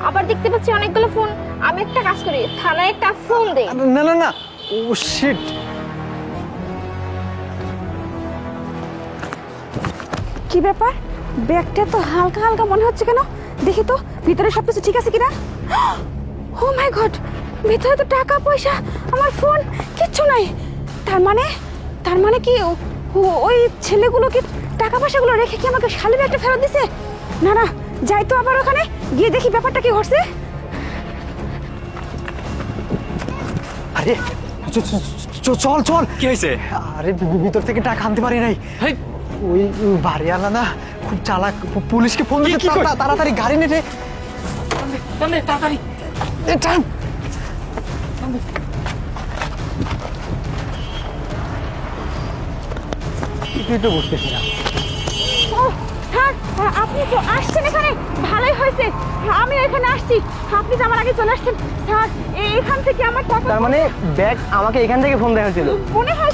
আবার দেখতে পাচ্ছি অনেকগুলো ফোন। আমি একটা কাজ করি, থানায় একটা ফোন দেই। না না না, ও শিট। কি ব্যাপার, ব্যাগটা তো হালকা হালকা মনে হচ্ছে কেন? দেখি তো ভিতরে সবকিছু ঠিক আছে কিনা। ও মাই গড, ভিতরে তো টাকা পয়সা, আমার ফোন, কিচ্ছু নাই। তার মানে কি ওই ছেলেগুলো কি টাকা পয়সাগুলো রেখে কি আমাকে খালি ব্যাগটা ফেরত দিছে? না না, যাই তো আবার ওখানে গিয়ে দেখি ব্যাপারটা কি ঘটছে। আরে চল চল। কি হয়েছে? আরে ভিতর থেকে টাকা আনতে পারি নাই। হেই, ওই বাড়িওয়ালা না খুব চালাক, পুলিশকে ফোন কি দিতে কই? তাড়াতাড়ি গাড়ি নেটে। তাড়াতাড়ি। কিছুই তো বুঝতেছি না। ও স্যার, আপনি তো আসছেন এখানে, ভালোই হয়েছে। আমি এখানে আসছি, আপনি তো আমার আগে চলে আসছেন। স্যার, এখান থেকে আমার টাকা তার মানে ব্যাগ আমাকে এখান থেকে ফোন দেওয়া হয়েছিল। মনে হয়